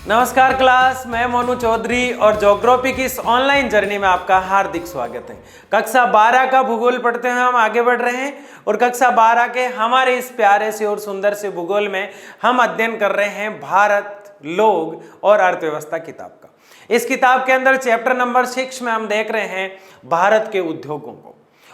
नमस्कार क्लास, मैं मोनू चौधरी और ज्योग्राफी की इस ऑनलाइन जर्नी में आपका हार्दिक स्वागत है। कक्षा 12 का भूगोल पढ़ते हुए हम आगे बढ़ रहे हैं और कक्षा 12 के हमारे इस प्यारे से और सुंदर से भूगोल में हम अध्ययन कर रहे हैं भारत, लोग और अर्थव्यवस्था किताब का। इस किताब के अंदर चैप्टर नंबर 6 में हम देख रहे हैं भारत के उद्योगों को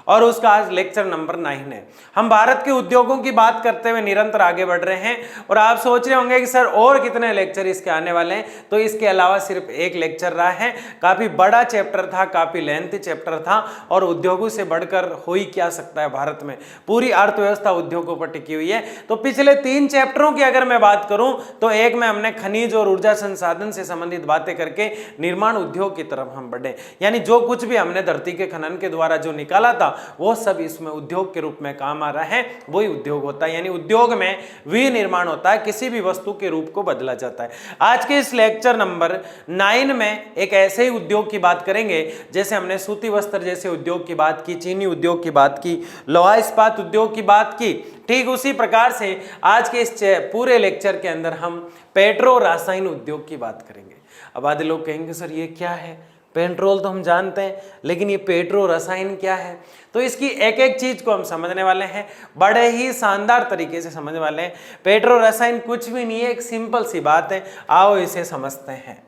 और उसका आज लेक्चर नंबर 9 है। हम भारत के उद्योगों की बात करते हुए निरंतर आगे बढ़ रहे हैं और आप सोच रहे होंगे कि सर और कितने लेक्चर इसके आने वाले हैं। तो इसके अलावा सिर्फ एक लेक्चर रहा है। काफी बड़ा चैप्टर था, काफी लेंथी चैप्टर था और उद्योगों से बढ़कर हो ही क्या सकता है। भारत में पूरी अर्थव्यवस्था उद्योगों पर टिकी हुई है। तो पिछले 3 चैप्टरों की अगर मैं बात करूं तो एक में हमने खनिज और ऊर्जा संसाधन से संबंधित बातें करके निर्माण उद्योग की तरफ हम बढ़े, यानी जो कुछ भी हमने धरती के खनन के द्वारा जो निकाला था वो सब इसमें उद्योग के रूप में काम आ रहा है। वही उद्योग होता है, यानी उद्योग में विनिर्माण होता है, किसी भी वस्तु के रूप को बदला जाता है। आज के इस लेक्चर नंबर 9 में एक ऐसे ही उद्योग की बात करेंगे जैसे हमने सूती वस्त्र जैसे उद्योग की बात की, चीनी उद्योग की बात की, लोहा इस्पात उद्योग की बात की। ठीक उसी प्रकार से आज के इस पूरे लेक्चर के अंदर हम पेट्रो रासायन उद्योग की बात करेंगे। अब आधे लोग कहेंगे सर ये क्या है, पेट्रोल तो हम जानते हैं लेकिन ये पेट्रो रसायन क्या है। तो इसकी एक एक चीज को हम समझने वाले हैं, बड़े ही शानदार तरीके से समझने वाले हैं। पेट्रो रसायन कुछ भी नहीं है, एक सिंपल सी बात है, आओ इसे समझते हैं।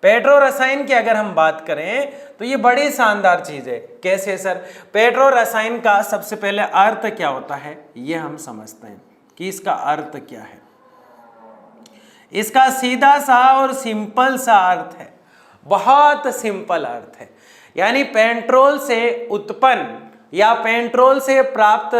पेट्रो रसायन की अगर हम बात करें तो ये बड़ी शानदार चीज है। कैसे सर? पेट्रो रसायन का सबसे पहले अर्थ क्या होता है ये हम समझते हैं कि इसका अर्थ क्या है। इसका सीधा सा और सिंपल सा अर्थ है, बहुत सिंपल अर्थ है, यानी पेट्रोल से उत्पन्न या पेट्रोल से प्राप्त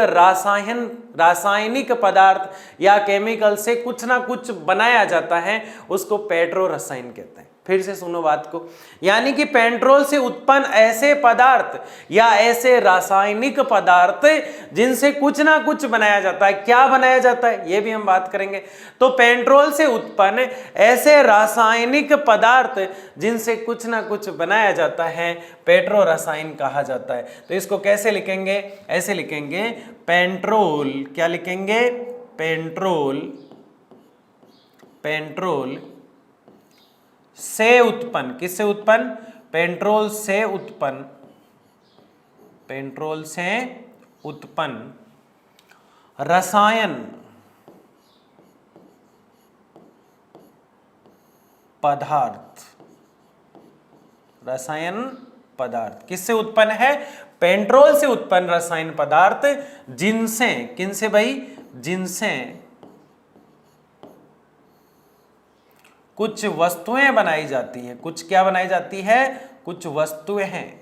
रासायनिक पदार्थ या केमिकल से कुछ ना कुछ बनाया जाता है, उसको पेट्रो रसायन कहते हैं। फिर से सुनो बात को, यानी कि पेट्रोल से उत्पन्न ऐसे पदार्थ या ऐसे रासायनिक पदार्थ जिनसे कुछ ना कुछ बनाया जाता है। क्या बनाया जाता है ये भी हम बात करेंगे। तो पेट्रोल से उत्पन्न ऐसे रासायनिक पदार्थ जिनसे कुछ ना कुछ बनाया जाता है पेट्रो रसायन कहा जाता है। तो इसको कैसे लिखेंगे? ऐसे लिखेंगे, पेट्रोल, क्या लिखेंगे? पेट्रोल से उत्पन्न, किससे उत्पन्न? पेट्रोल से उत्पन्न, पेट्रोल से उत्पन्न रसायन पदार्थ, रसायन पदार्थ किससे उत्पन्न है? पेट्रोल से उत्पन्न रसायन पदार्थ जिनसे, किनसे भाई? जिनसे कुछ वस्तुएं बनाई जाती है। कुछ क्या बनाई जाती है? कुछ वस्तुएं हैं,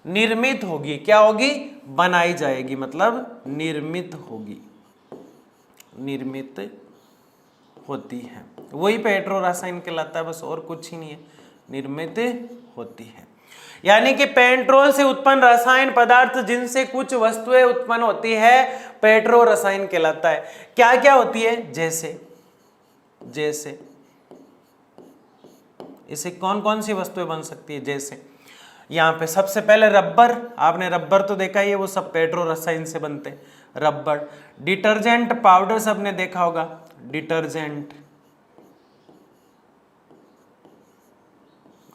निर्मित होगी। क्या होगी? बनाई जाएगी, मतलब निर्मित होगी, निर्मित होती है। वही पेट्रो रसायन कहलाता है, बस और कुछ ही नहीं है, निर्मित होती है। यानी कि पेट्रोल से उत्पन्न रसायन पदार्थ जिनसे कुछ वस्तुएं उत्पन्न होती है पेट्रो रसायन कहलाता है। क्या क्या होती है? जैसे इसे कौन कौन सी वस्तुएं बन सकती है? जैसे यहाँ पे सबसे पहले रबर, आपने रबर तो देखा ही है, वो सब पेट्रो रसायन से बनते हैं। रबर, डिटर्जेंट पाउडर सबने देखा होगा,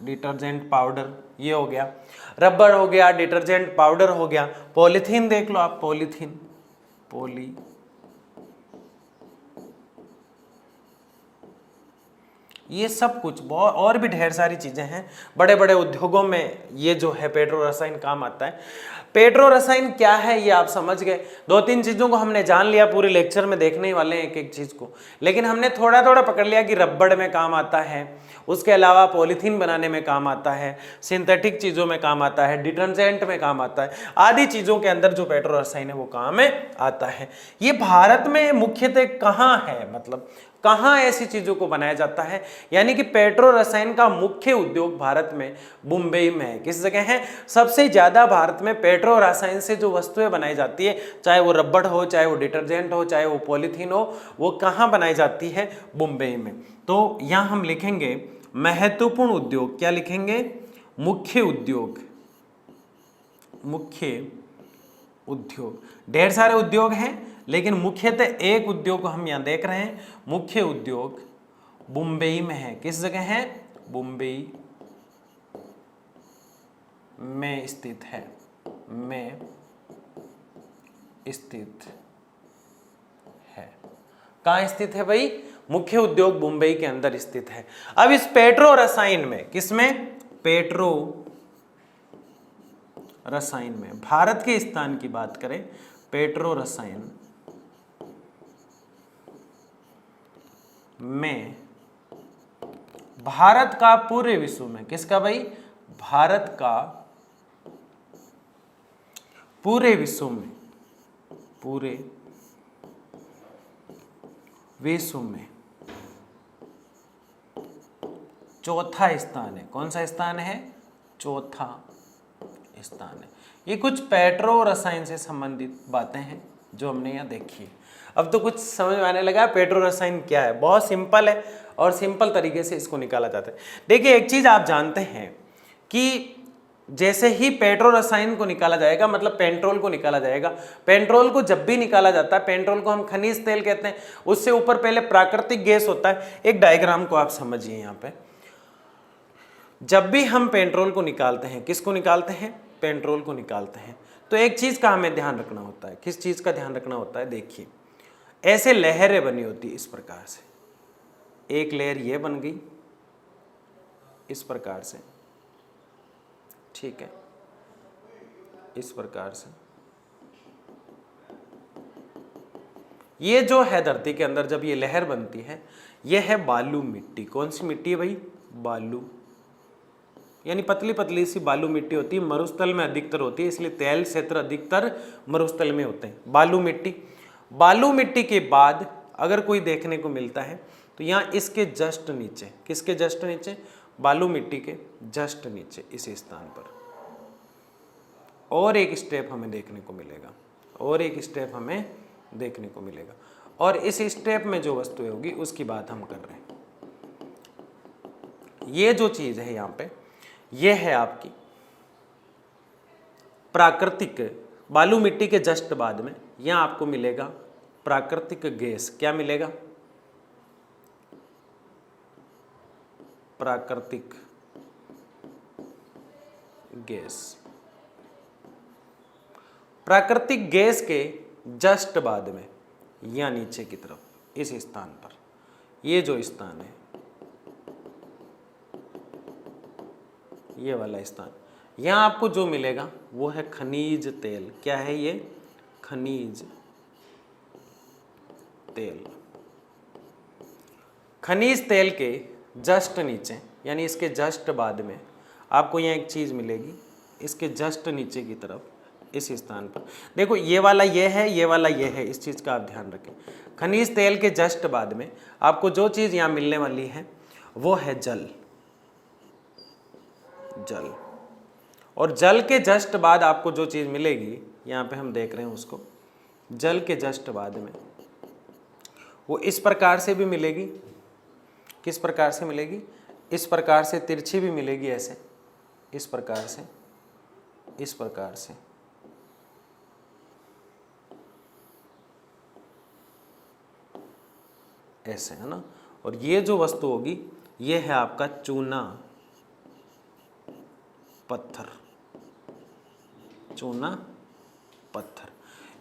डिटर्जेंट पाउडर, ये हो गया, रबर हो गया, डिटर्जेंट पाउडर हो गया। पॉलीथीन देख लो आप, पॉलीथीन, ये सब कुछ बहुत और भी ढेर सारी चीजें हैं। बड़े बड़े उद्योगों में ये जो है पेट्रो रसायन काम आता है। पेट्रो रसायन क्या है ये आप समझ गए। 2-3 चीजों को हमने जान लिया, पूरे लेक्चर में देखने ही वाले हैं एक एक चीज को, लेकिन हमने थोड़ा थोड़ा पकड़ लिया कि रबड़ में काम आता है, उसके अलावा पॉलीथीन बनाने में काम आता है, सिंथेटिक चीजों में काम आता है, डिटर्जेंट में काम आता है, आदि चीजों के अंदर जो पेट्रो रसायन है वो काम में आता है। ये भारत में मुख्यतः कहाँ है, मतलब कहाँ ऐसी चीजों को बनाया जाता है? यानी कि पेट्रो रसायन का मुख्य उद्योग भारत में मुंबई में है। किस जगह है? सबसे ज्यादा भारत में पेट्रो रसायन से जो वस्तुएं बनाई जाती है, चाहे वो रबड़ हो, चाहे वो डिटर्जेंट हो, चाहे वो पॉलीथीन हो, वो कहाँ बनाई जाती है? मुंबई में। तो यहां हम लिखेंगे महत्वपूर्ण उद्योग। क्या लिखेंगे? मुख्य उद्योग, मुख्य उद्योग। ढेर सारे उद्योग हैं लेकिन मुख्यतः एक उद्योग को हम यहाँ देख रहे हैं, मुख्य उद्योग मुंबई में है। किस जगह है? मुंबई में स्थित है, में स्थित है। कहाँ स्थित है भाई? मुख्य उद्योग मुंबई के अंदर स्थित है। अब इस पेट्रो रसायन में, किसमें? पेट्रो रसायन में भारत के स्थान की बात करें, पेट्रो रसायन में भारत का पूरे विश्व में, किसका भाई? भारत का पूरे विश्व में, पूरे विश्व में चौथा स्थान है। कौन सा स्थान है? चौथा स्थान है। ये कुछ पेट्रो रसायन से संबंधित बातें हैं जो हमने यहाँ देखी है। अब तो कुछ समझ में आने लगा पेट्रो रसायन क्या है। बहुत सिंपल है और सिंपल तरीके से इसको निकाला जाता है। देखिए एक चीज आप जानते हैं कि जैसे ही पेट्रो रसायन को निकाला जाएगा, मतलब पेट्रोल को निकाला जाएगा, पेट्रोल को जब भी निकाला जाता है, पेट्रोल को हम खनिज तेल कहते हैं, उससे ऊपर पहले प्राकृतिक गैस होता है। एक डायग्राम को आप समझिए यहाँ पे। जब भी हम पेट्रोल को निकालते हैं, किसको निकालते हैं? पेट्रोल को निकालते हैं, तो एक चीज का हमें ध्यान रखना होता है। किस चीज का ध्यान रखना होता है? देखिए ऐसे लहरें बनी होती है इस प्रकार से। एक लेयर ये बन गई इस प्रकार से, ठीक है, इस प्रकार से। ये जो है धरती के अंदर जब ये लहर बनती है, ये है बालू मिट्टी। कौन सी मिट्टी है भाई? बालू, यानी पतली पतली सी बालू मिट्टी होती है, मरुस्थल में अधिकतर होती है, इसलिए तेल क्षेत्र अधिकतर मरुस्थल में होते हैं। बालू मिट्टी, बालू मिट्टी के बाद अगर कोई देखने को मिलता है तो यहाँ इसके जस्ट नीचे, किसके जस्ट नीचे? बालू मिट्टी के जस्ट नीचे इस स्थान पर और एक स्टेप हमें देखने को मिलेगा, और एक स्टेप हमें देखने को मिलेगा। और इस स्टेप में जो वस्तुएं होगी उसकी बात हम कर रहे हैं। ये जो चीज है यहाँ पे, ये है आपकी प्राकृतिक बालू मिट्टी के जस्ट बाद में यहाँ आपको मिलेगा प्राकृतिक गैस। क्या मिलेगा? प्राकृतिक गैस। प्राकृतिक गैस के जस्ट बाद में या नीचे की तरफ इस स्थान पर, ये जो स्थान है, ये वाला स्थान, यहां आपको जो मिलेगा वो है खनिज तेल। क्या है ये? खनिज तेल। खनिज तेल के जस्ट नीचे, यानी इसके जस्ट बाद में आपको यहाँ एक चीज मिलेगी, इसके जस्ट नीचे की तरफ इस स्थान पर। देखो ये वाला ये है, ये वाला ये है, इस चीज का आप ध्यान रखें। खनिज तेल के जस्ट बाद में आपको जो चीज यहाँ मिलने वाली है वो है जल। जल, और जल के जस्ट बाद आपको जो चीज मिलेगी, यहाँ पे हम देख रहे हैं उसको, जल के जस्ट बाद में वो इस प्रकार से भी मिलेगी। किस प्रकार से मिलेगी? इस प्रकार से तिरछी भी मिलेगी, ऐसे, इस प्रकार से, इस प्रकार से, ऐसे, है ना। और ये जो वस्तु होगी ये है आपका चूना पत्थर। चूना पत्थर।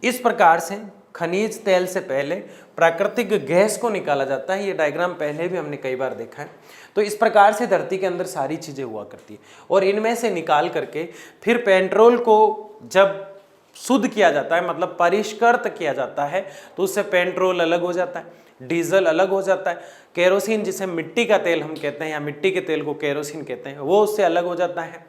इस प्रकार से खनिज तेल से पहले प्राकृतिक गैस को निकाला जाता है। ये डायग्राम पहले भी हमने कई बार देखा है। तो इस प्रकार से धरती के अंदर सारी चीजें हुआ करती है और इनमें से निकाल करके फिर पेट्रोल को जब शुद्ध किया जाता है, मतलब परिष्कृत किया जाता है, तो उससे पेट्रोल अलग हो जाता है, डीजल अलग हो जाता है, केरोसिन जिसे मिट्टी का तेल हम कहते हैं या मिट्टी के तेल को केरोसिन कहते हैं, वो उससे अलग हो जाता है।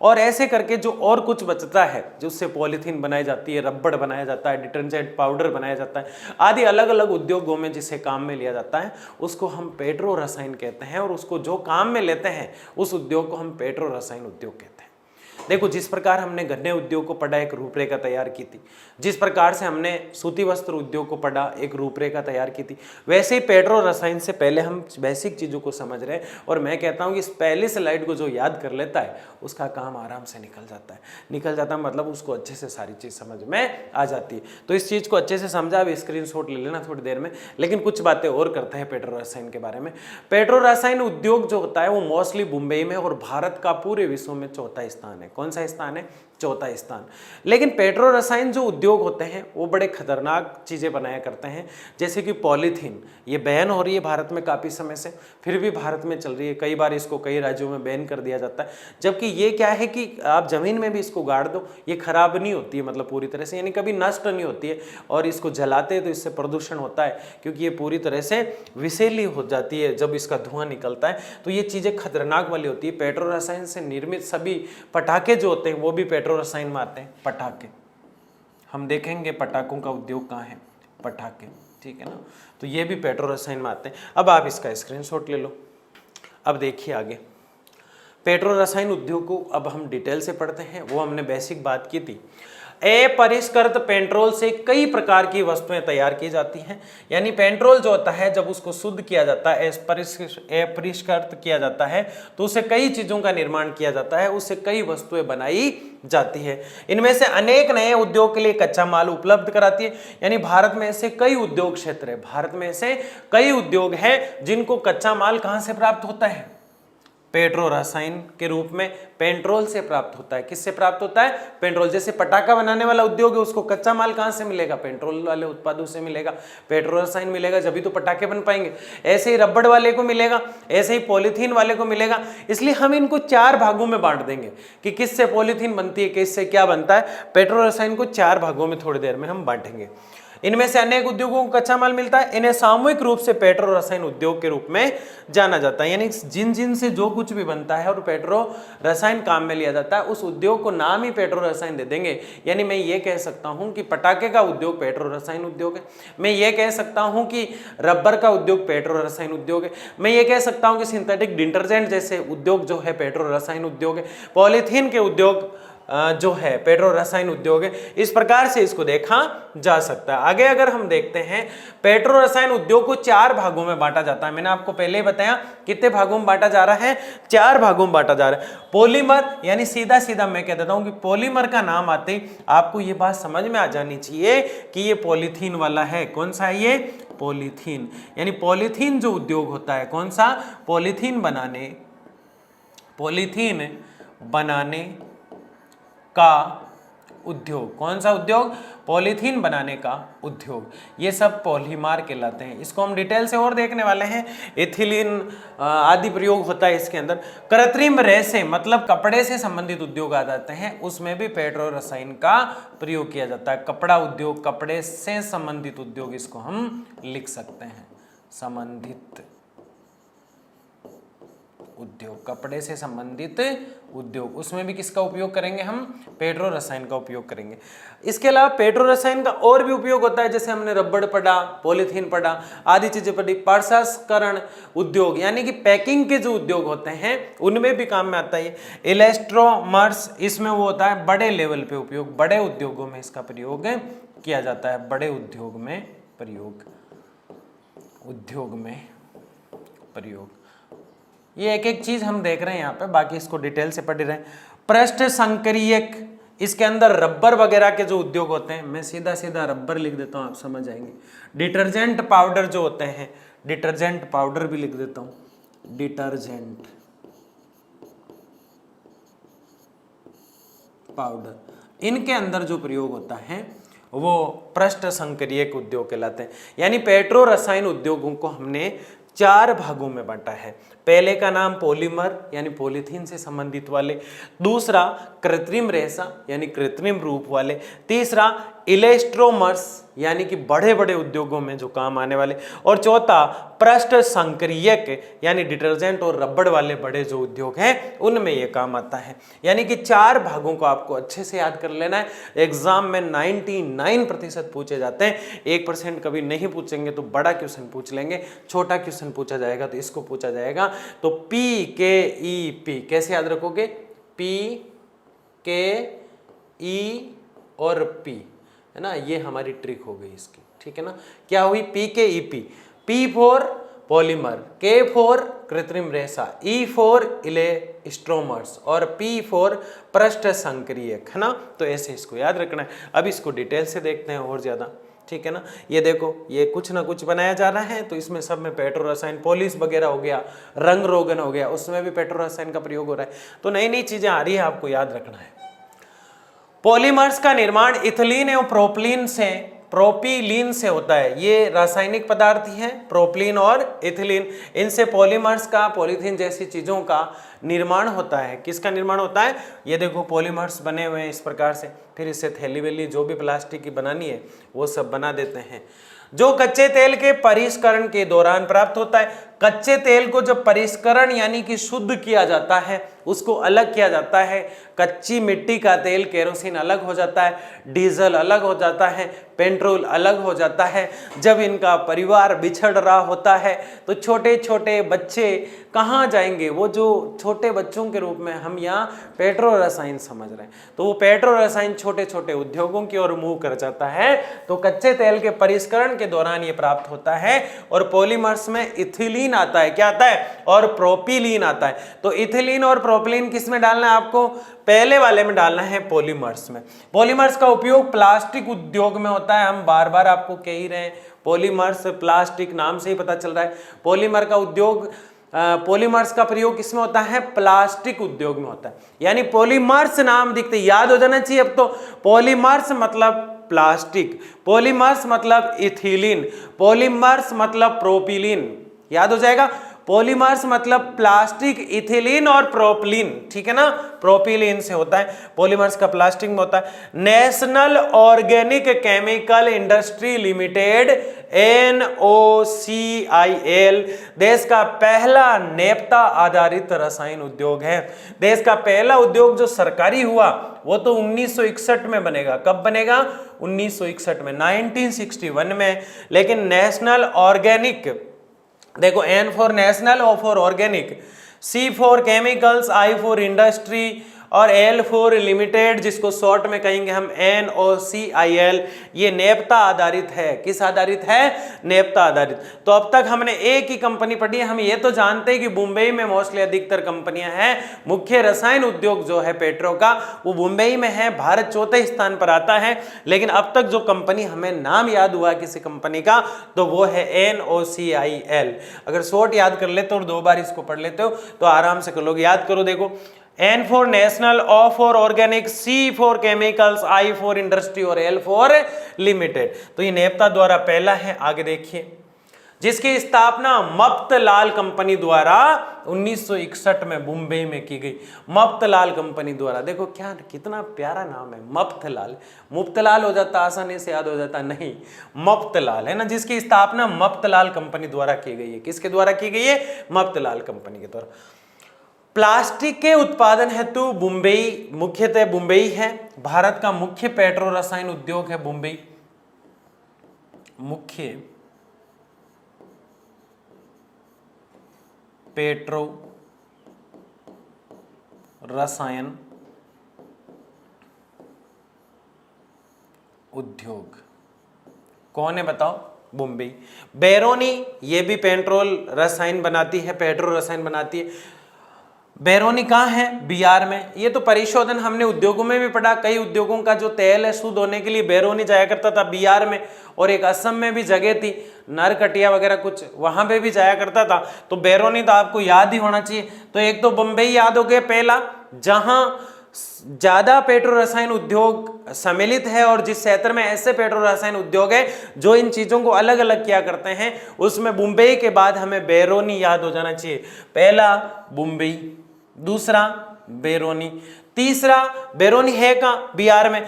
और ऐसे करके जो और कुछ बचता है, जिससे पॉलीथीन बनाई जाती है, रबड़ बनाया जाता है, डिटर्जेंट पाउडर बनाया जाता है, आदि अलग अलग उद्योगों में जिसे काम में लिया जाता है, उसको हम पेट्रो रसायन कहते हैं। और उसको जो काम में लेते हैं उस उद्योग को हम पेट्रो रसायन उद्योग कहते हैं। देखो जिस प्रकार हमने गन्ने उद्योग को पढ़ा, एक रूपरेखा तैयार की थी, जिस प्रकार से हमने सूती वस्त्र उद्योग को पढ़ा, एक रूपरेखा तैयार की थी, वैसे ही पेट्रो रसायन से पहले हम बेसिक चीजों को समझ रहे हैं। और मैं कहता हूं कि इस पहली स्लाइड को जो याद कर लेता है उसका काम आराम से निकल जाता है, मतलब उसको अच्छे से सारी चीज समझ में आ जाती है। तो इस चीज को अच्छे से समझा, अभी स्क्रीनशॉट ले लेना थोड़ी देर में। लेकिन कुछ बातें और करते हैं पेट्रो रसायन के बारे में। पेट्रो रसायन उद्योग जो होता है वो मोस्टली मुंबई में और भारत का पूरे विश्व में चौथा स्थान है। कौन सा स्थान है? चौथा स्थान। लेकिन पेट्रो रसायन जो उद्योग होते हैं वो बड़े खतरनाक चीजें बनाया करते हैं, जैसे कि पॉलीथीन। ये बैन हो रही है भारत में काफी समय से, फिर भी भारत में चल रही है। कई बार इसको कई राज्यों में बैन कर दिया जाता है, जबकि ये क्या है कि आप जमीन में भी इसको गाड़ दो, ये खराब नहीं होती है, मतलब पूरी तरह से, यानी कभी नष्ट नहीं होती है। और इसको जलाते हैं तो इससे प्रदूषण होता है, क्योंकि ये पूरी तरह से विषैली हो जाती है जब इसका धुआं निकलता है। तो ये चीजें खतरनाक वाली होती है। पेट्रो रसायन से निर्मित सभी पटाखे जो होते हैं वो भी पेट्रो रसायन में आते हैं। पटाखे हम देखेंगे, पटाखों का उद्योग कहाँ है? पटाखे, ठीक है ना। तो ये भी पेट्रो रसायन में आते हैं। अब आप इसका स्क्रीनशॉट ले लो। अब देखिए आगे पेट्रो रसायन उद्योग को अब हम डिटेल से पढ़ते हैं। वो हमने बेसिक बात की थी। अपरिष्कृत पेट्रोल से कई प्रकार की वस्तुएं तैयार की जाती हैं। यानी पेट्रोल जो होता है जब उसको शुद्ध किया जाता है, अपरिष्कृत किया जाता है, तो उससे कई चीजों का निर्माण किया जाता है, उससे कई वस्तुएं बनाई जाती है। इनमें से अनेक नए उद्योग के लिए कच्चा माल उपलब्ध कराती है। यानी भारत में ऐसे कई उद्योग क्षेत्र है, भारत में ऐसे कई उद्योग हैं जिनको कच्चा माल कहां से प्राप्त होता है? पेट्रो रसायन के रूप में पेट्रोल से प्राप्त होता है। किससे प्राप्त होता है? पेट्रोल। जैसे पटाखा बनाने वाला उद्योग है, उसको कच्चा माल कहां से मिलेगा? पेट्रोल वाले उत्पादों से मिलेगा, पेट्रो रसायन मिलेगा, जब ही तो पटाखे बन पाएंगे। ऐसे ही रबड़ वाले को मिलेगा, ऐसे ही पॉलीथीन वाले को मिलेगा। इसलिए हम इनको 4 भागों में बांट देंगे कि किससे पॉलीथीन बनती है, किससे क्या बनता है। पेट्रो रसायन को 4 भागों में थोड़ी देर में हम बांटेंगे। इनमें से अनेक उद्योगों को कच्चा माल मिलता है। इन्हें सामूहिक रूप से पेट्रो रसायन उद्योग के रूप में जाना जाता है। यानी जिन जिन से जो कुछ भी बनता है और पेट्रो रसायन काम में लिया जाता है, उस उद्योग को नाम ही पेट्रो रसायन दे देंगे। यानी मैं ये कह सकता हूं कि पटाखे का उद्योग पेट्रो रसायन उद्योग है। मैं ये कह सकता हूं कि रबर का उद्योग पेट्रो रसायन उद्योग है। मैं ये कह सकता हूं कि सिंथेटिक डिटर्जेंट जैसे उद्योग जो है पेट्रो रसायन उद्योग है। पॉलीथीन के उद्योग जो है पेट्रो रसायन उद्योग है। इस प्रकार से इसको देखा जा सकता है। आगे अगर हम देखते हैं, पेट्रो रसायन उद्योग को 4 भागों में बांटा जाता है। मैंने आपको पहले ही बताया कितने भागों में बांटा जा रहा है? 4 भागों में बांटा जा रहा है। पॉलीमर, यानी सीधा सीधा मैं कह देता हूं कि पॉलीमर का नाम आते ही आपको ये बात समझ में आ जानी चाहिए कि ये पॉलीथीन वाला है। कौन सा है ये? पॉलीथीन। यानी पॉलीथीन जो उद्योग होता है, कौन सा? पॉलीथीन बनाने का उद्योग। कौन सा उद्योग? पॉलीथीन बनाने का उद्योग। ये सब पॉलीमर कहलाते हैं। इसको हम डिटेल से और देखने वाले हैं। एथिलीन आदि प्रयोग होता है इसके अंदर। कृत्रिम रेशे मतलब कपड़े से संबंधित उद्योग आ जाते हैं, उसमें भी पेट्रो रसायन का प्रयोग किया जाता है। कपड़ा उद्योग, कपड़े से संबंधित उद्योग, इसको हम लिख सकते हैं संबंधित उद्योग, कपड़े से संबंधित उद्योग। उसमें भी किसका उपयोग करेंगे हम? पेट्रो रसायन का उपयोग करेंगे। इसके अलावा पेट्रो रसायन का और भी उपयोग होता है, जैसे हमने रबड़ पढ़ा, पॉलीथीन पढ़ा, आदि चीजें पढ़ी। प्रसंस्करण उद्योग यानी कि पैकिंग के जो उद्योग होते हैं उनमें भी काम में आता है। इलेक्ट्रोमर्स, इसमें वो होता है बड़े लेवल पे उपयोग, बड़े उद्योगों में इसका प्रयोग किया जाता है। बड़े उद्योग में प्रयोग। ये एक एक चीज हम देख रहे हैं यहाँ पे, बाकी इसको डिटेल से पढ़ रहे हैं। पृष्ठ संक्रियक, इसके अंदर रबर वगैरह के जो उद्योग होते हैं, मैं सीधा सीधा रबर लिख देता हूँ, आप समझ आएंगे। डिटर्जेंट पाउडर जो होते हैं, डिटर्जेंट पाउडर भी लिख देता हूँ, डिटर्जेंट पाउडर, इनके अंदर जो प्रयोग होता है वो पृष्ठ संक्रियक उद्योग कहलाते हैं। यानी पेट्रो रसायन उद्योगों को हमने 4 भागों में बांटा है। पहले का नाम पॉलीमर यानी पॉलीथीन से संबंधित वाले, दूसरा कृत्रिम रेशा यानी कृत्रिम रूप वाले, तीसरा इलेक्ट्रोमर्स यानी कि बड़े बड़े उद्योगों में जो काम आने वाले, और चौथा पृष्ठ संक्रियक यानी डिटर्जेंट और रबड़ वाले बड़े जो उद्योग हैं उनमें ये काम आता है। यानी कि 4 भागों को आपको अच्छे से याद कर लेना है। एग्जाम में 99% पूछे जाते हैं, 1% कभी नहीं पूछेंगे तो बड़ा क्वेश्चन पूछ लेंगे, छोटा क्वेश्चन पूछा जाएगा तो इसको पूछा जाएगा। तो PKEP कैसे याद रखोगे? के ई और पी, है ना, ये हमारी ट्रिक हो गई इसकी, ठीक है ना। क्या हुई, पी के E P, P for polymer, के फॉर कृत्रिम रेशा, ई फॉर इलेस्ट्रोमर्स और पी फॉर पृष्ठ संक्रियक, है ना। तो ऐसे इसको याद रखना है। अब इसको डिटेल से देखते हैं और ज्यादा, ठीक है ना। ये देखो, ये कुछ ना कुछ बनाया जा रहा है, तो इसमें सब में पेट्रो रसायन, पॉलिश वगैरह हो गया, रंग रोगन हो गया, उसमें भी पेट्रो रसायन का प्रयोग हो रहा है। तो नई नई चीजें आ रही है, आपको याद रखना है। पॉलीमर्स का निर्माण इथिलीन एवं प्रोपीलीन से होता है। ये रासायनिक पदार्थ ही हैं, प्रोपीलीन और इथिलीन। इनसे पॉलीमर्स का, पॉलीथीन जैसी चीजों का निर्माण होता है। किसका निर्माण होता है, ये देखो पॉलीमर्स बने हुए हैं इस प्रकार से। फिर इससे थैली वैली जो भी प्लास्टिक की बनानी है वो सब बना देते हैं, जो कच्चे तेल के परिष्करण के दौरान प्राप्त होता है। कच्चे तेल को जब परिष्करण यानी कि शुद्ध किया जाता है, उसको अलग किया जाता है, कच्ची मिट्टी का तेल केरोसिन अलग हो जाता है, डीजल अलग हो जाता है, पेट्रोल अलग हो जाता है। जब इनका परिवार बिछड़ रहा होता है तो छोटे छोटे बच्चे कहाँ जाएंगे, वो जो छोटे बच्चों के रूप में हम यहाँ पेट्रो रसायन समझ रहे हैं, तो वो पेट्रो रसायन छोटे छोटे उद्योगों की ओर मुंह कर जाता है। तो कच्चे तेल के परिष्करण के दौरान ये प्राप्त होता है। और पॉलीमर्स में इथिलीन आता है, क्या आता है, और प्रोपीलीन आता है। तो इथिलीन और प्रोपीलीन किस में डालना है आपको, पहले वाले में डालना है, पॉलीमर्स में। पॉलीमर्स का उपयोग प्लास्टिक उद्योग में होता है। हम बार बार आपको कह ही रहे हैं, पॉलीमर्स प्लास्टिक नाम से ही पता चल रहा है। पॉलीमर का उद्योग, पॉलीमर्स का प्रयोग किसमें होता है, प्लास्टिक उद्योग में होता है। यानी पॉलीमर्स नाम दिखते याद हो जाना चाहिए अब तो। पॉलीमर्स मतलब प्लास्टिक, पॉलीमर्स मतलब इथिलीन, पॉलीमर्स मतलब प्रोपीलीन, याद हो जाएगा। पॉलीमर्स मतलब प्लास्टिक, इथिलीन और प्रोपीलीन, ठीक है ना, प्रोपीलीन से होता है। पॉलीमर्स का प्लास्टिक में होता है। National organic chemical industry limited NOCIL देश का पहला नेपथा आधारित रसायन उद्योग है। देश का पहला उद्योग जो सरकारी हुआ वो तो 1961 में बनेगा। कब बनेगा, 1961 में, 1961 में। लेकिन नेशनल ऑर्गेनिक, देखो N for national, O for organic, C for chemicals, I for industry और L फॉर लिमिटेड, जिसको शॉर्ट में कहेंगे हम NOCIL, ये नेपथा आधारित है। किस आधारित है, नेपथा आधारित। तो अब तक हमने एक ही कंपनी पढ़ी है। हम ये तो जानते हैं कि मुंबई में मोस्टली अधिकतर कंपनियां हैं। मुख्य रसायन उद्योग जो है पेट्रो का, वो मुंबई में है। भारत चौथे स्थान पर आता है। लेकिन अब तक जो कंपनी हमें नाम याद हुआ किसी कंपनी का, तो वो है NOCIL। अगर शॉर्ट याद कर लेते हो और 2 बार इसको पढ़ लेते हो तो आराम से कर लोगे। याद करो, देखो N for national, O for organic, C for chemicals, I for industry और L फॉर लिमिटेड। तो ये नेपथा द्वारा पहला है। आगे देखिए, जिसकी स्थापना मफ्तलाल कंपनी द्वारा 1961 में मुंबई में की गई। मफ्तलाल कंपनी द्वारा, देखो क्या कितना प्यारा नाम है, मफ्तलाल। मुफ्तलाल हो जाता, आसानी से याद हो जाता, नहीं, मफ्तलाल है ना। जिसकी स्थापना मफ्तलाल कंपनी द्वारा की गई है। किसके द्वारा की गई है, मफ्तलाल कंपनी के द्वारा। प्लास्टिक के उत्पादन हेतु मुंबई, मुख्यतः मुंबई है। भारत का मुख्य पेट्रो रसायन उद्योग है मुंबई। मुख्य पेट्रो रसायन उद्योग कौन है बताओ, मुंबई। बैरोनी, ये भी पेट्रोल रसायन बनाती है, पेट्रो रसायन बनाती है। बैरोनी कहाँ है, बिहार में। ये तो परिशोधन हमने उद्योगों में भी पढ़ा। कई उद्योगों का जो तेल है शुद्ध होने के लिए बैरोनी जाया करता था बिहार में, और एक असम में भी जगह थी, नरकटिया वगैरह कुछ, वहां पे भी जाया करता था। तो बैरोनी तो आपको याद ही होना चाहिए। तो एक तो बंबई याद हो गया पहला, जहां ज्यादा पेट्रो रसायन उद्योग सम्मिलित है, और जिस क्षेत्र में ऐसे पेट्रो रसायन उद्योग है जो इन चीजों को अलग अलग किया करते हैं, उसमें मुंबई के बाद हमें बैरोनी याद हो जाना चाहिए। पहला मुंबई, दूसरा बैरोनी, तीसरा बैरोनी है कहां, बिहार में।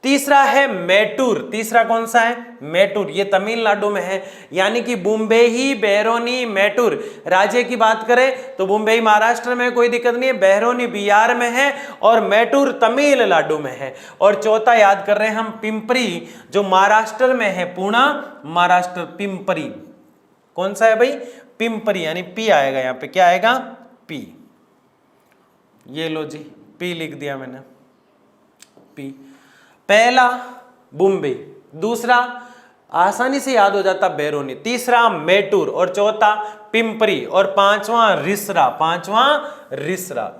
तीसरा है मैटूर। तीसरा कौन सा है, मैटूर, ये तमिलनाडु में है। यानी कि मुंबई, बैरोनी, मैटूर। राज्य की बात करें तो मुंबई महाराष्ट्र में, कोई दिक्कत नहीं है, बैरोनी बिहार में है और मैटूर तमिलनाडु में है। और चौथा याद कर रहे हैं हम पिंपरी, जो महाराष्ट्र में है, पुणे महाराष्ट्र। पिंपरी कौन सा है भाई, पिंपरी, यानी पी आएगा यहाँ पे, क्या आएगा, पी। ये लो जी, पी लिख दिया मैंने, यूपी, पहला बुम्बे, दूसरा आसानी से याद हो जाता बेरोनी, तीसरा मेटूर और चौथा पिंपरी और पांचवा रिसरा।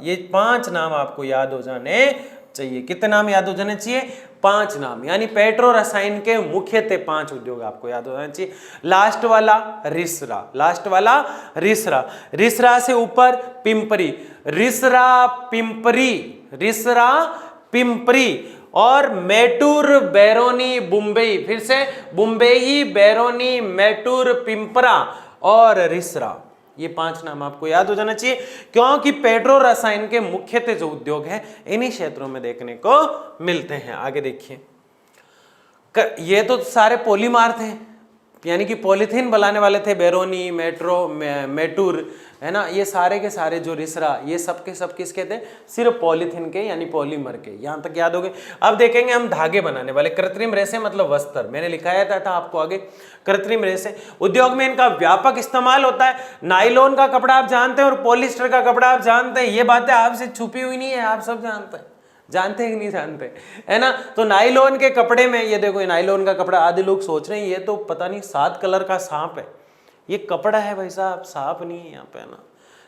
ये 5 नाम आपको याद हो जाने चाहिए। कितने नाम याद हो जाने चाहिए? 5 नाम, यानी पेट्रो रसायन के मुख्यतः 5 उद्योग आपको याद हो जाने चाहिए। लास्ट वाला रिसरा से ऊपर पिंपरी, रिसरा पिंपरी और मेटूर, बैरोनी, बुम्बई, फिर से बुम्बई, बैरोनी, मेटूर, पिंपरा और रिसरा। ये 5 नाम आपको याद हो जाना चाहिए, क्योंकि पेट्रो रसायन के मुख्यतः जो उद्योग है इन्हीं क्षेत्रों में देखने को मिलते हैं। आगे देखिए, ये तो सारे पॉलीमार थे, यानी कि पॉलीथीन बनाने वाले थे, बैरोनी, मेटूर, है ना। ये सारे के सारे जो रिसरा, ये सब के सब किसके थे? सिर्फ पॉलीथीन के, यानी पॉलीमर के। यहां तक याद हो गए। अब देखेंगे हम धागे बनाने वाले, कृत्रिम रेशे मतलब वस्त्र, मैंने लिखाया था आपको आगे। कृत्रिम रेशे उद्योग में इनका व्यापक इस्तेमाल होता है। नाइलॉन का कपड़ा आप जानते हैं और पॉलिस्टर का कपड़ा आप जानते हैं, ये बातें आपसे छुपी हुई नहीं है, आप सब जानते हैं। जानते हैं कि नहीं जानते, है ना। तो नाइलॉन के कपड़े में, ये देखो, ये नाइलॉन का कपड़ा, आधे लोग सोच रहे हैं ये तो पता नहीं 7 कलर का सांप है। ये कपड़ा है भाई साहब, सांप नहीं है यहाँ पे, है ना।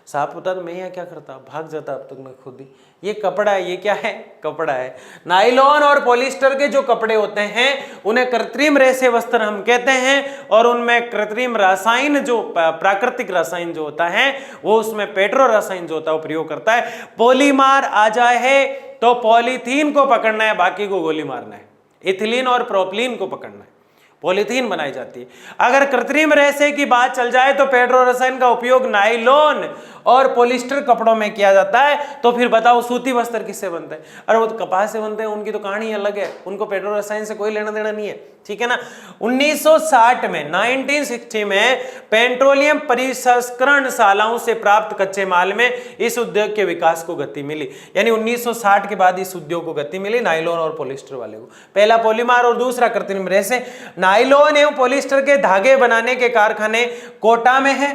सांप होता तो मैं यहाँ क्या करता, भाग जाता अब तक मैं खुद ही। ये कपड़ा है, ये क्या है? कपड़ा है। नाइलॉन और पॉलिस्टर के जो कपड़े होते हैं उन्हें कृत्रिम रेशे वस्त्र हम कहते हैं, और उनमें कृत्रिम रसायन, जो प्राकृतिक रसायन जो होता है वो, उसमें पेट्रो रसायन जो होता है वो प्रयोग करता है। पॉलीमार आ जाए है तो पॉलीथीन को पकड़ना है, बाकी को गोली मारना है। इथिलीन और प्रोपलीन को पकड़ना है, पॉलीथीन बनाई जाती है। अगर कृत्रिम रेशे की बात चल जाए तो पेट्रो रसायन का उपयोग नाइलॉन और पॉलिस्टर कपड़ों में किया जाता है। तो फिर बताओ सूती वस्त्र किससे बनते हैं? अरे वो तो कपास से बनते हैं, उनकी तो कहानी अलग है, उनको पेट्रो रसायन से कोई लेना देना नहीं है, ठीक है ना। 1960 में पेट्रोलियम परिसंस्करणशालाओं से प्राप्त कच्चे माल में इस उद्योग के विकास को गति मिली, यानी 1960 के बाद इस उद्योग को गति मिली, नाइलॉन और पॉलिस्टर वाले को। पहला पॉलीमार और दूसरा कृत्रिम रेशे। नाइलॉन एवं पॉलिस्टर के धागे बनाने के कारखाने कोटा में है,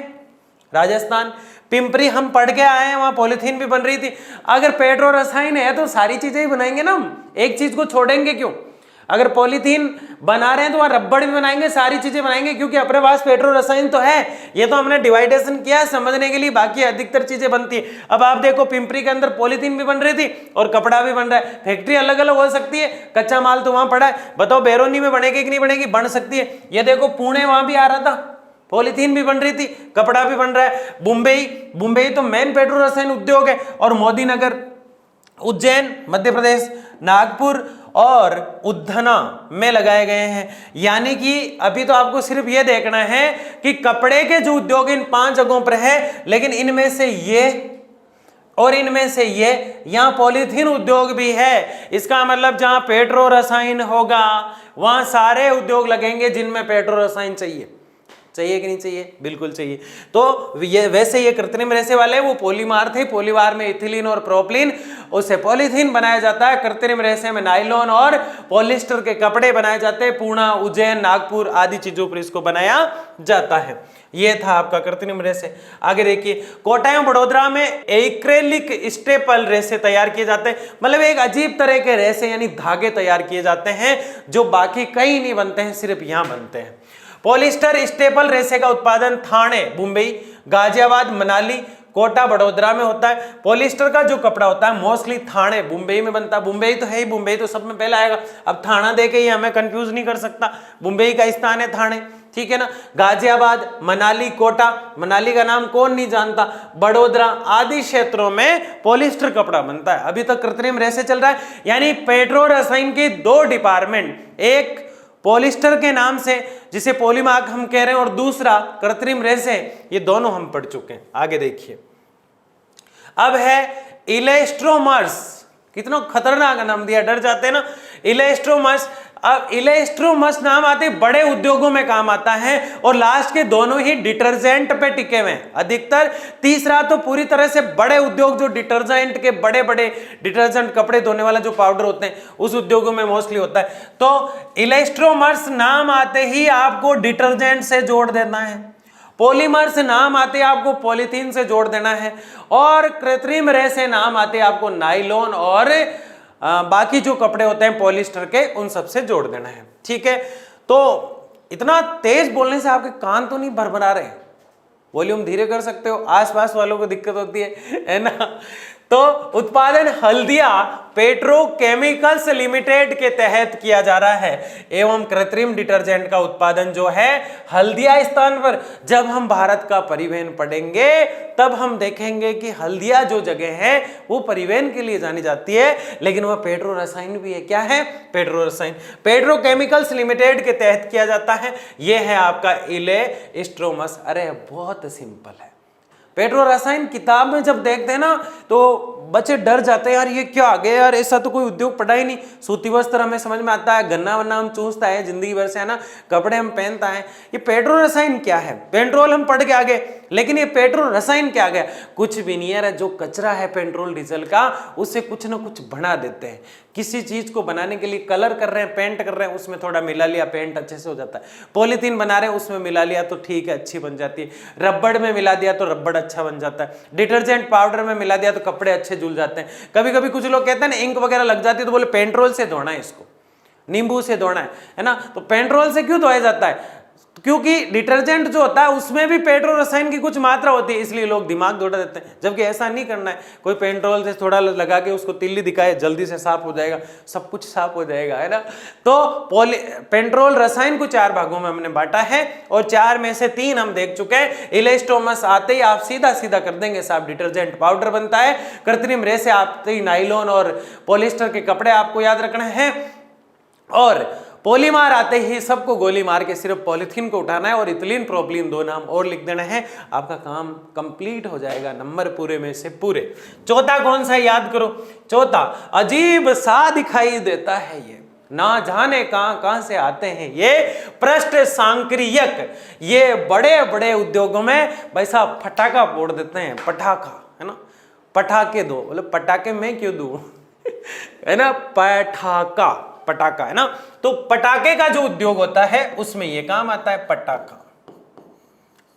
राजस्थान। पिंपरी हम पढ़ के आए हैं, वहां पॉलिथीन भी बन रही थी। अगर पेट्रो रसायन है तो सारी चीजें ही बनाएंगे ना हम, एक चीज को छोड़ेंगे क्यों? अगर पॉलीथीन बना रहे हैं तो वहां रबड़ भी बनाएंगे, सारी चीजें बनाएंगे, क्योंकि अपने पास पेट्रो रसायन तो है। ये तो हमने डिवाइडेशन किया है समझने के लिए, बाकी अधिकतर चीजें बनती है। अब आप देखो, पिंपरी के अंदर पॉलीथीन भी बन रही थी और कपड़ा भी बन रहा है। फैक्ट्री अलग अलग हो सकती है, कच्चा माल तो वहां पड़ा है। बताओ बैरोनी में बनेगी कि नहीं बनेगी? बन सकती है। ये देखो पुणे वहां भी आ रहा था, पॉलीथीन भी बन रही थी, कपड़ा भी बन रहा है। मुंबई तो मेन पेट्रो रसायन उद्योग है, और मोदी नगर, उज्जैन मध्य प्रदेश, नागपुर और उद्धना में लगाए गए हैं। यानी कि अभी तो आपको सिर्फ यह देखना है कि कपड़े के जो उद्योग इन 5 जगहों पर है, लेकिन इनमें से ये और इनमें से ये, यहां पॉलीथीन उद्योग भी है। इसका मतलब जहां पेट्रो रसायन होगा वहां सारे उद्योग लगेंगे जिनमें पेट्रो रसायन चाहिए कि नहीं चाहिए? बिल्कुल चाहिए। तो ये वैसे ये कृत्रिम रेशे वाले वो पॉलीमार थे, पॉलीमार में इथिलीन और प्रोपलीन, उससे पॉलीथीन बनाया जाता है। कृत्रिम रेशे में नाइलॉन और पॉलिस्टर के कपड़े बनाए जाते हैं। पुणे, उज्जैन, नागपुर आदि चीजों पर इसको बनाया जाता है। ये था आपका कृत्रिम रेशे। आगे देखिए, कोटा एवं बड़ोदरा में एक्रेलिक स्टेपल रेशे तैयार किए जाते हैं। मतलब एक अजीब तरह के रेशे यानी धागे तैयार किए जाते हैं जो बाकी कहीं नहीं बनते हैं, सिर्फ यहां बनते हैं। पॉलिस्टर स्टेपल रेशे का उत्पादन थाने, मुंबई, गाजियाबाद, मनाली, कोटा, बड़ोदरा में होता है। पॉलिस्टर का जो कपड़ा होता है मोस्टली थाने, मुंबई में बनता है। मुंबई तो है ही, मुंबई तो सब में पहले आएगा। अब थाना देके ही हमें कंफ्यूज नहीं कर सकता, मुंबई का स्थान है थाने, ठीक है ना। गाजियाबाद, मनाली, कोटा, मनाली का नाम कौन नहीं जानता, बड़ोदरा आदि क्षेत्रों में पॉलिस्टर कपड़ा बनता है। अभी तक कृत्रिम रेशे चल रहा है, यानी पेट्रो रसायन के 2 डिपार्टमेंट, एक पॉलिस्टर के नाम से जिसे पॉलीमार्क हम कह रहे हैं और दूसरा कृत्रिम रेशे, ये दोनों हम पढ़ चुके हैं। आगे देखिए, अब है इलेस्ट्रोमर्स। कितना खतरनाक नाम दिया, डर जाते हैं ना, इलेस्ट्रोमर्स। अब इलेस्ट्रोमर्स नाम आते बड़े उद्योगों में काम आता है, और लास्ट के दोनों ही डिटर्जेंट पे टिके हुए हैं अधिकतर। तीसरा तो पूरी तरह से बड़े उद्योग जो डिटर्जेंट के, बड़े बड़े डिटर्जेंट, कपड़े धोने वाला जो पाउडर होते हैं उस उद्योगों में मोस्टली होता है। तो इलेस्ट्रोमर्स नाम आते ही आपको डिटर्जेंट से जोड़ देना है, पॉलीमर से नाम आते आपको पॉलीथीन से जोड़ देना है, और कृत्रिम रेशे नाम आते आपको नाइलॉन और बाकी जो कपड़े होते हैं पॉलिस्टर के उन सबसे जोड़ देना है। ठीक है, तो इतना तेज बोलने से आपके कान तो नहीं भरभरा रहे? वॉल्यूम धीरे कर सकते हो, आसपास वालों को दिक्कत होती है ना। तो उत्पादन हल्दिया पेट्रोकेमिकल्स लिमिटेड के तहत किया जा रहा है एवं कृत्रिम डिटर्जेंट का उत्पादन जो है हल्दिया स्थान पर। जब हम भारत का परिवहन पढ़ेंगे तब हम देखेंगे कि हल्दिया जो जगह है वो परिवहन के लिए जानी जाती है, लेकिन वह पेट्रो रसायन भी है। क्या है? पेट्रो रसायन। पेट्रोकेमिकल्स लिमिटेड के तहत किया जाता है। यह है आपका इलेस्ट्रोमस। अरे बहुत सिंपल है। पेट्रो रसायन किताब में जब देखते हैं ना तो बच्चे डर जाते हैं, यार ये क्या आ गया यार, ऐसा तो कोई उद्योग पढ़ा ही नहीं। सूती वस्त्र हमें समझ में आता है, गन्ना वन्ना हम चूसता है जिंदगी भर से, है ना, कपड़े हम पहनता है। ये पेट्रो रसायन क्या है? पेट्रोल हम पढ़ के आगे, लेकिन ये पेट्रो रसायन क्या आ गया? कुछ भी नहीं है, जो कचरा है पेट्रोल डीजल का उससे कुछ ना कुछ बना देते हैं। किसी चीज को बनाने के लिए कलर कर रहे हैं, पेंट कर रहे हैं, उसमें थोड़ा मिला लिया, पेंट अच्छे से हो जाता है। पॉलीथीन बना रहे हैं, उसमें मिला लिया तो ठीक है, अच्छी बन जाती है। रबड़ में मिला दिया तो रबड़ अच्छा बन जाता है। डिटर्जेंट पाउडर में मिला दिया तो कपड़े अच्छे धुल जाते हैं। कभी कभी कुछ लोग कहते हैं ना इंक वगैरह लग जाती है तो बोले पेट्रोल से धोना है, इसको नींबू से धोना है ना। तो पेट्रोल से क्यों धोया जाता है? क्योंकि डिटर्जेंट जो होता है उसमें भी पेट्रो रसायन की कुछ मात्रा होती है, इसलिए लोग दिमाग दौड़ा देते हैं, जबकि ऐसा नहीं करना है। कोई पेट्रोल से थोड़ा लगा के उसको तिल्ली दिखाए, जल्दी से साफ हो जाएगा, सब कुछ साफ हो जाएगा, है ना। तो पेट्रोल रसायन को 4 भागों में हमने बांटा है और 4 में से 3 हम देख चुके हैं। इलेस्टोमस आते ही आप सीधा सीधा कर देंगे साहब, डिटर्जेंट पाउडर बनता है। कृत्रिम रेसे आते ही नाइलॉन और पॉलिस्टर के कपड़े आपको याद रखना है। और पॉलीमार आते ही सबको गोली मार के सिर्फ पॉलिथीन को उठाना है और इथिलीन प्रोपिलीन 2 नाम और लिख देना है, आपका काम कंप्लीट हो जाएगा। नंबर पूरे में से पूरे। चौथा कौन सा याद करो? चौथा, अजीब सा दिखाई देता है ये, ना जाने कहां से आते हैं ये पृष्ठ सांक्रियक। ये बड़े बड़े उद्योगों में भाई साहब फटाका फोड़ देते हैं, पटाखा, है ना। पटाखे दो, बोले पटाखे मैं क्यों दूं है ना, पटाखा है ना। तो पटाखे का जो उद्योग होता है उसमें ये काम आता है, पटाखा।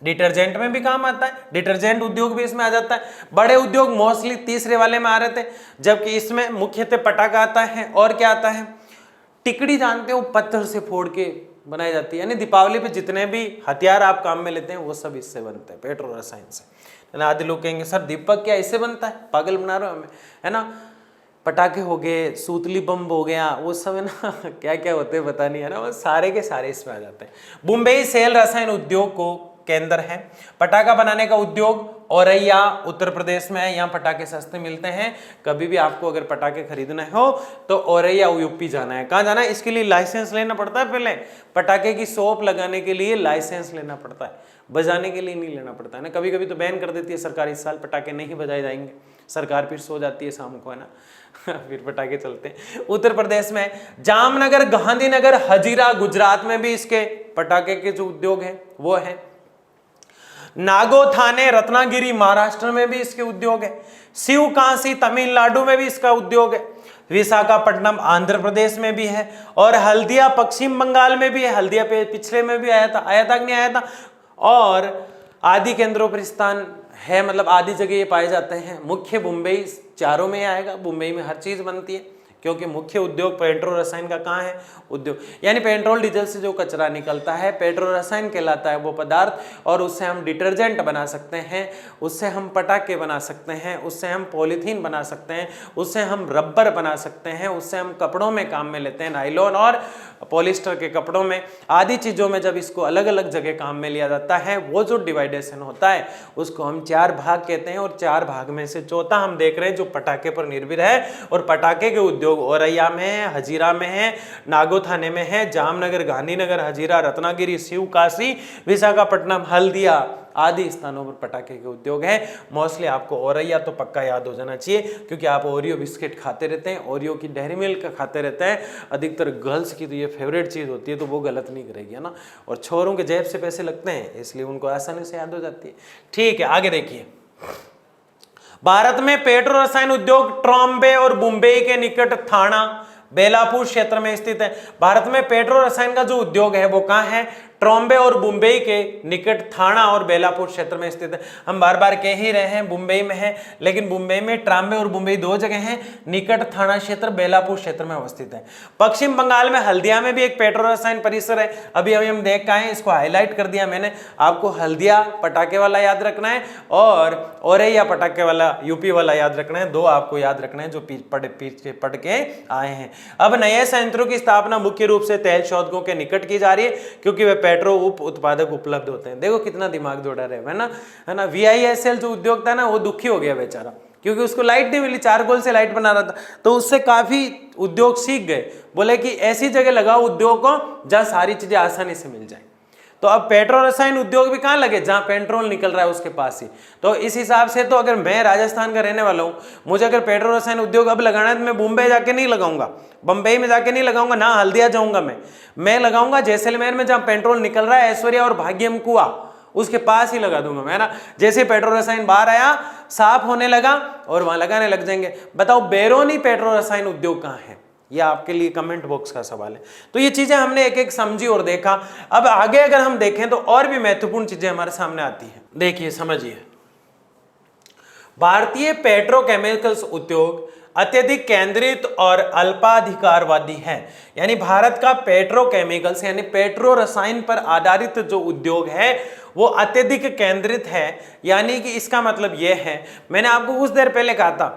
डिटर्जेंट में भी काम आता है, डिटर्जेंट उद्योग भी इसमें आ जाता है। बड़े उद्योग मोस्टली तीसरे वाले में आ रहे थे, जबकि इसमें मुख्यतः पटाखा आता है। और क्या आता है? टिकड़ी जानते हो, पत्थर से फोड़ के बनाई जाती है, यानी दीपावली पे जितने भी हथियार आप काम में लेते हैं वो सब इससे बनते हैं, पेट्रो रसायन से। आधे लोग कहेंगे सर दीपक क्या इससे बनता है, पागल बना रहे हो हमें, है ना। पटाखे हो गए, सूतली बम हो गया, वो सब है ना क्या क्या होते हैं पता नहीं, है ना, वो सारे के सारे इसमें आ जाते हैं। मुंबई सेल रसायन उद्योग को केंद्र है। पटाखा बनाने का उद्योग औरैया उत्तर प्रदेश में है, यहाँ पटाखे सस्ते मिलते हैं। कभी भी आपको अगर पटाखे खरीदना हो तो औरैया यूपी जाना है। कहाँ जाना है? इसके लिए लाइसेंस लेना पड़ता है। पहले पटाखे की शॉप लगाने के लिए लाइसेंस लेना पड़ता है, बजाने के लिए नहीं लेना पड़ता है ना। कभी कभी तो बैन कर देती है सरकार, इस साल पटाखे नहीं बजाए जाएंगे, सरकार फिर सो जाती है शाम को, है ना फिर पटाखे चलते हैं। उत्तर प्रदेश में जामनगर, गांधीनगर, हजीरा, गुजरात में भी इसके पटाखे के जो उद्योग है वो है। नागोथाने, रत्नागिरी, महाराष्ट्र में भी इसके उद्योग है। शिवकाशी, तमिलनाडु में भी इसका उद्योग है। विशाखापट्टनम आंध्र प्रदेश में भी है और हल्दिया पश्चिम बंगाल में भी है। हल्दिया पे पिछले में भी आया था कि नहीं आया था। और आदि केंद्रों पर स्थान है, मतलब आदि जगह ये पाए जाते हैं। मुख्य मुंबई चारों में आएगा, मुंबई में हर चीज बनती है क्योंकि मुख्य उद्योग पेट्रो रसायन का कहाँ है? उद्योग, यानी पेट्रोल डीजल से जो कचरा निकलता है पेट्रो रसायन कहलाता है वो पदार्थ, और उससे हम डिटर्जेंट बना सकते हैं, उससे हम पटाखे बना सकते हैं, उससे हम पॉलीथीन बना सकते हैं, उससे हम रबर बना सकते हैं, उससे हम कपड़ों में काम में लेते हैं, नाइलॉन और पॉलिस्टर के कपड़ों में, आदि चीज़ों में जब इसको अलग अलग जगह काम में लिया जाता है वो जो डिवाइडेशन होता है उसको हम 4 भाग कहते हैं। और 4 भाग में से चौथा हम देख रहे हैं जो पटाखे पर निर्भर है, और पटाखे के उद्योग औरैया में है, हजीरा में है, नागोथाने में है, जामनगर, गांधीनगर, हजीरा, रत्नागिरी, शिवकाशी, विशाखापट्टनम, हल्दिया आदि स्थानों पर पटाखे के उद्योग है। मोस्टली आपको औरैया तो पक्का याद हो जाना चाहिए क्योंकि आप ओरियो बिस्किट खाते रहते हैं, ओरियो की डेयरी मिल्क खाते रहते हैं। अधिकतर गर्ल्स की तो ये फेवरेट चीज़ होती है, तो वो गलत नहीं करेगी, है ना। और छोरों के जेब से पैसे लगते हैं इसलिए उनको आसानी से याद हो जाती है। ठीक है, आगे देखिए। भारत में पेट्रो रसायन उद्योग ट्रॉम्बे और मुंबई के निकट थाना बेलापुर क्षेत्र में स्थित है। भारत में पेट्रो रसायन का जो उद्योग है वो कहाँ है? ट्रॉम्बे और मुंबई के निकट थाना और बेलापुर क्षेत्र में स्थित है। हम बार बार कह ही रहे हैं मुंबई में है, लेकिन मुंबई में ट्राम्बे और मुंबई दो जगह हैं, निकट थाना क्षेत्र बेलापुर क्षेत्र में अवस्थित है। पश्चिम बंगाल में हल्दिया में भी एक पेट्रो रसायन परिसर है, अभी हम देख के आए, इसको हाईलाइट कर दिया मैंने। आपको हल्दिया पटाखे वाला याद रखना है और औरैया पटाखे वाला यूपी वाला याद रखना है, दो आपको याद रखना है जो पढ़ के आए हैं। अब नए संयंत्रों की स्थापना मुख्य रूप से तेल शोधकों के निकट की जा रही है, क्योंकि वे पेट्रो उप उत्पादक उपलब्ध होते हैं। देखो कितना दिमाग दौड़ा रहे है ना। VISL जो उद्योग था ना, वो दुखी हो गया बेचारा, क्योंकि उसको लाइट नहीं मिली, चारकोल से लाइट बना रहा था, तो उससे काफी उद्योग सीख गए, बोले कि ऐसी जगह लगाओ उद्योग को जहां सारी चीजें आसानी से मिल जाए। तो अब पेट्रो रसायन उद्योग भी कहाँ लगे, जहां पेट्रोल निकल रहा है उसके पास ही। तो इस हिसाब से तो अगर मैं राजस्थान का रहने वाला हूँ, मुझे अगर पेट्रो रसायन उद्योग अब लगाना है तो मैं मुंबई जाके नहीं लगाऊंगा, बंबई में जाके नहीं लगाऊंगा, ना हल्दिया जाऊंगा मैं लगाऊंगा जैसलमेर में, जहां पेट्रोल निकल रहा है, ऐश्वर्या और भाग्यम कुआ उसके पास ही लगा दूंगा मैं ना। जैसे पेट्रो रसायन बाहर आया, साफ होने लगा और वहां लगाने लग जाएंगे। बताओ बेरोनी पेट्रो रसायन उद्योग कहाँ है, यह आपके लिए कमेंट बॉक्स का सवाल है। तो ये चीजें हमने एक एक समझी और देखा। अब आगे अगर हम देखें तो और भी महत्वपूर्ण चीजें हमारे सामने आती हैं। देखिए समझिए, भारतीय पेट्रोकेमिकल्स उद्योग अत्यधिक केंद्रित और अल्पाधिकारवादी है। यानी भारत का पेट्रोकेमिकल्स यानी पेट्रो रसायन पर आधारित जो उद्योग है वो अत्यधिक केंद्रित है। यानी कि इसका मतलब यह है, मैंने आपको कुछ देर पहले कहा था,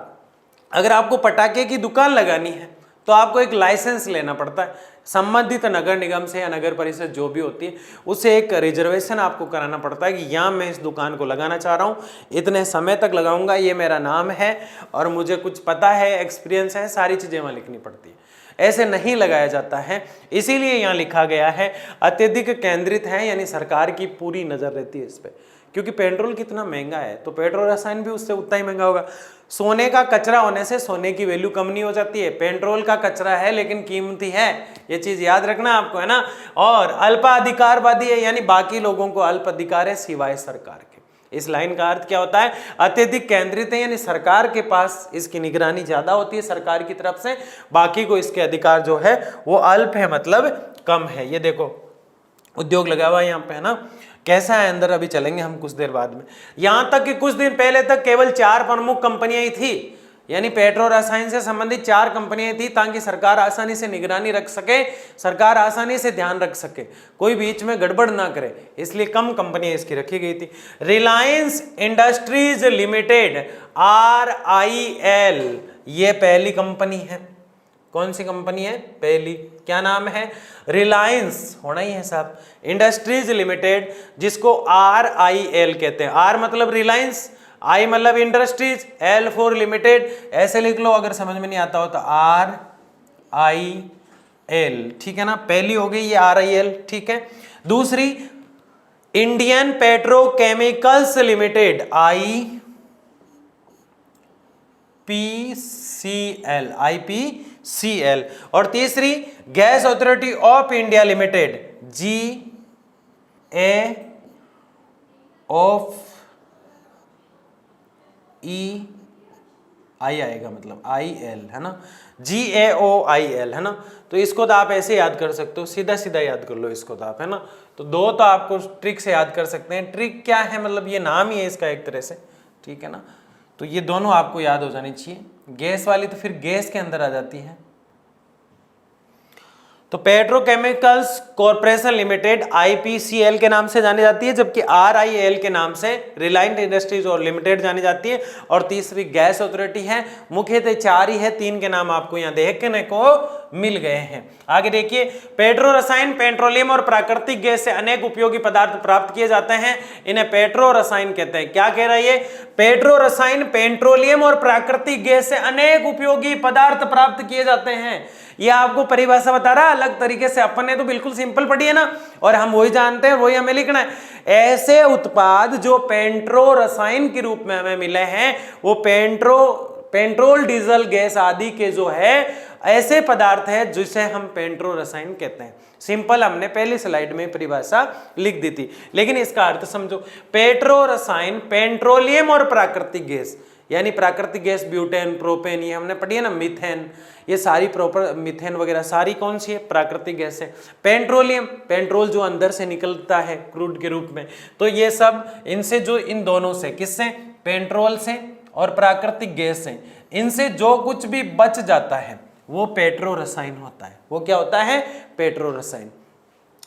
अगर आपको पटाखे की दुकान लगानी है तो आपको एक लाइसेंस लेना पड़ता है, संबंधित नगर निगम से या नगर परिषद जो भी होती है उससे एक रिजर्वेशन आपको कराना पड़ता है कि यहाँ मैं इस दुकान को लगाना चाह रहा हूँ, इतने समय तक लगाऊंगा, ये मेरा नाम है और मुझे कुछ पता है, एक्सपीरियंस है, सारी चीज़ें वहाँ लिखनी पड़ती है। ऐसे नहीं लगाया जाता है, इसीलिए यहाँ लिखा गया है अत्यधिक केंद्रित है, यानी सरकार की पूरी नज़र रहती है इस पर, क्योंकि पेट्रोल कितना महंगा है तो पेट्रो रसायन भी उससे उतना ही महंगा होगा। सोने का कचरा होने से सोने की वैल्यू कम नहीं हो जाती है, पेट्रोल का कचरा है लेकिन कीमती है, ये चीज याद रखना आपको, है ना। और अल्पाधिकारवादी है, यानी बाकी लोगों को अल्प अधिकार है सिवाय सरकार के। इस लाइन का अर्थ क्या होता है, अत्यधिक केंद्रित है, यानी सरकार के पास इसकी निगरानी ज्यादा होती है सरकार की तरफ से, बाकी को इसके अधिकार जो है वो अल्प है, मतलब कम है। ये देखो उद्योग लगा हुआ है यहाँ पे, है ना, कैसा है अंदर अभी चलेंगे हम कुछ देर बाद में। यहां तक कि कुछ दिन पहले तक केवल 4 प्रमुख कंपनियां ही थी, यानी पेट्रो रसायन से संबंधित 4 कंपनियां थी, ताकि सरकार आसानी से निगरानी रख सके, सरकार आसानी से ध्यान रख सके, कोई बीच में गड़बड़ ना करे, इसलिए कम कंपनियां इसकी रखी गई थी। रिलायंस इंडस्ट्रीज लिमिटेड RIL ये पहली कंपनी है। कौन सी कंपनी है, पहली, क्या नाम है, रिलायंस होना ही है साहब, इंडस्ट्रीज लिमिटेड, जिसको RIL कहते हैं। R मतलब रिलायंस, I मतलब इंडस्ट्रीज, L फॉर लिमिटेड, ऐसे लिख लो अगर समझ में नहीं आता हो तो RIL, ठीक है ना। पहली हो गई ये RIL, ठीक है। दूसरी इंडियन पेट्रोकेमिकल्स लिमिटेड IPCL, और तीसरी gas authority of India limited GAOIL, आएगा मतलब IL, है ना, GAOIL, है ना। तो इसको तो आप ऐसे याद कर सकते हो, सीधा सीधा याद कर लो इसको तो आप, है ना। तो दो तो आपको ट्रिक से याद कर सकते हैं। ट्रिक क्या है, मतलब ये नाम ही है इसका एक तरह से, ठीक है ना। तो ये दोनों आपको याद हो जानी चाहिए। गैस वाली तो फिर गैस के अंदर आ जाती है। तो पेट्रोकेमिकल्स कॉर्पोरेशन लिमिटेड IPCL के नाम से जानी जाती है, जबकि RIL के नाम से रिलायंस इंडस्ट्रीज और लिमिटेड जानी जाती है। और तीसरी गैस अथॉरिटी है। मुख्यतः 4 ही है, 3 के नाम आपको यहाँ देखने को मिल गए हैं। आगे देखिए, पेट्रो रसायन पेट्रोलियम और प्राकृतिक गैस से अनेक उपयोगी पदार्थ प्राप्त किए जाते हैं, इन्हें पेट्रो रसायन कहते हैं। क्या कह रहा है ये, पेट्रो रसायन पेट्रोलियम और प्राकृतिक गैस से अनेक उपयोगी पदार्थ प्राप्त किए जाते हैं। ये आपको परिभाषा बता रहा है अलग तरीके से, अपन ने तो बिल्कुल सिंपल पढ़ी है ना, और हम वही जानते हैं, वही हमें लिखना है। ऐसे उत्पाद जो पेट्रो रसायन के रूप में हमें मिले हैं, वो पेट्रोल डीजल गैस आदि के जो है ऐसे पदार्थ है जिसे हम पेट्रो रसायन कहते हैं। सिंपल, हमने पहली स्लाइड में परिभाषा लिख दी थी, लेकिन इसका अर्थ समझो। पेट्रो रसायन पेट्रोलियम और प्राकृतिक गैस, यानी प्राकृतिक गैस ब्यूटेन, प्रोपेन, ये हमने पढ़ी है ना, मीथेन, ये सारी प्रॉपर मीथेन वगैरह सारी कौन सी है, प्राकृतिक गैस है। पेट्रोलियम, पेट्रोल जो अंदर से निकलता है क्रूड के रूप में, तो ये सब इनसे जो इन दोनों से, किससे, पेट्रोल से और प्राकृतिक गैस से, इनसे जो कुछ भी बच जाता है वो पेट्रो रसायन होता है। वो क्या होता है, पेट्रो रसायन।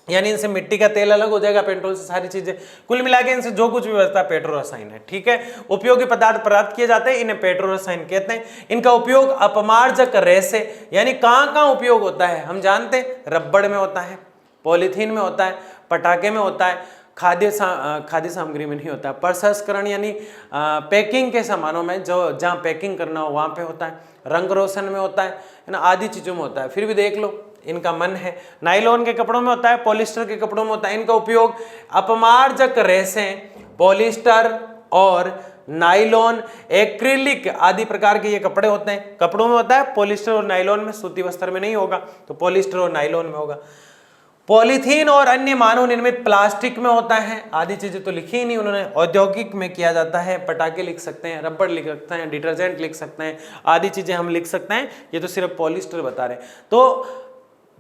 यानी इनसे मिट्टी का तेल अलग हो जाएगा, पेट्रोल से सारी चीजें, कुल मिला के इनसे जो कुछ भी बचता है पेट्रो रसायन है। ठीक है, उपयोगी पदार्थ प्राप्त किए जाते हैं, इन्हें पेट्रो रसायन कहते हैं। इनका उपयोग अपमार्जक रेसे, यानी कहाँ कहाँ उपयोग होता है हम जानते हैं, रबड़ में होता है, पॉलीथीन में होता है, पटाखे में होता है, खाद्य सामग्री में नहीं होता है, प्रसंस्करण यानी पैकिंग के सामानों में, जो जहाँ पैकिंग करना हो वहाँ पे होता है, रंग रोशन में होता है ना, आदि चीज़ों में होता है। फिर भी देख लो इनका मन है, नाइलॉन के कपड़ों में होता है, पॉलिस्टर के कपड़ों में होता है। इनका उपयोग अपमार्जक रेसें, पॉलिस्टर और नाइलॉन, एक्रिलिक आदि प्रकार के ये कपड़े होते हैं, कपड़ों में होता है, पॉलिस्टर और नाइलॉन में, सूती वस्त्र में नहीं होगा, तो पॉलिस्टर और नाइलॉन में होगा। पॉलीथीन और अन्य मानव निर्मित प्लास्टिक में होता है, आदि चीजें तो लिखी ही नहीं उन्होंने। औद्योगिक में किया जाता है, पटाखे लिख सकते हैं, रबड़ लिख सकते हैं, डिटर्जेंट लिख सकते हैं, आदि चीजें हम लिख सकते हैं। ये तो सिर्फ पॉलिस्टर बता रहे हैं। तो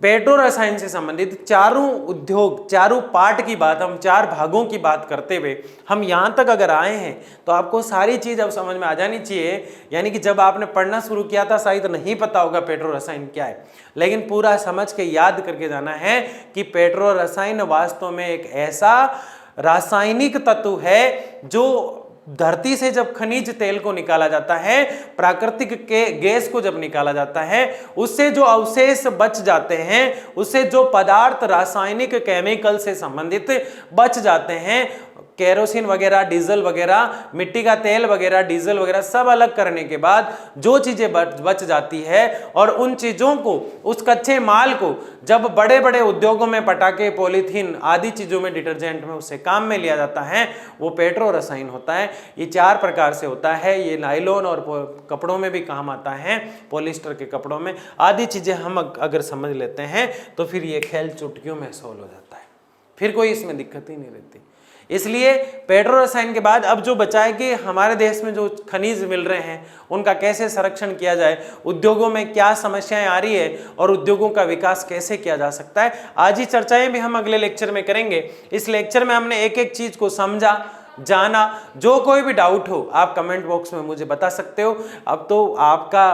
पेट्रो रसायन से संबंधित चारों उद्योग, चारों पार्ट की बात, हम चार भागों की बात करते हुए हम यहाँ तक अगर आए हैं तो आपको सारी चीज अब समझ में आ जानी चाहिए। यानी कि जब आपने पढ़ना शुरू किया था शायद नहीं पता होगा पेट्रो रसायन क्या है, लेकिन पूरा समझ के याद करके जाना है कि पेट्रो रसायन वास्तव में एक ऐसा रासायनिक तत्व है जो धरती से जब खनिज तेल को निकाला जाता है, प्राकृतिक के गैस को जब निकाला जाता है, उससे जो अवशेष बच जाते हैं, उससे जो पदार्थ रासायनिक केमिकल से संबंधित बच जाते हैं, केरोसिन वगैरह, डीजल वगैरह, मिट्टी का तेल वगैरह, डीजल वगैरह सब अलग करने के बाद जो चीजें बच जाती है, और उन चीजों को, उस कच्चे माल को जब बड़े बड़े उद्योगों में, पटाखे, पॉलीथीन आदि चीजों में, डिटर्जेंट में, उससे काम में लिया जाता है, वो पेट्रो रसायन होता है। ये चार प्रकार से होता है। ये नाइलॉन और कपड़ों में भी काम आता है, पॉलिस्टर के कपड़ों में, आदि चीजें हम अगर समझ लेते हैं तो फिर ये खेल चुटकियों में सॉल्व हो जाता है, फिर कोई इसमें दिक्कत ही नहीं रहती। इसलिए पेट्रो रसायन के बाद अब जो बचा है कि हमारे देश में जो खनिज मिल रहे हैं उनका कैसे संरक्षण किया जाए, उद्योगों में क्या समस्याएं आ रही है और उद्योगों का विकास कैसे किया जा सकता है, आज ही चर्चाएं भी हम अगले लेक्चर में करेंगे। इस लेक्चर में हमने एक एक चीज को समझा, जाना। जो कोई भी डाउट हो आप कमेंट बॉक्स में मुझे बता सकते हो। अब तो आपका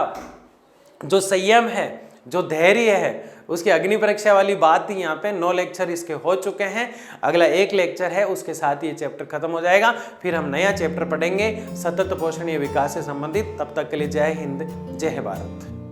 जो संयम है, जो धैर्य है, उसकी अग्नि परीक्षा वाली बात ही यहाँ पे 9 लेक्चर इसके हो चुके हैं। अगला 1 लेक्चर है, उसके साथ ये चैप्टर खत्म हो जाएगा, फिर हम नया चैप्टर पढ़ेंगे सतत पोषणीय विकास से संबंधित। तब तक के लिए जय हिंद, जय भारत।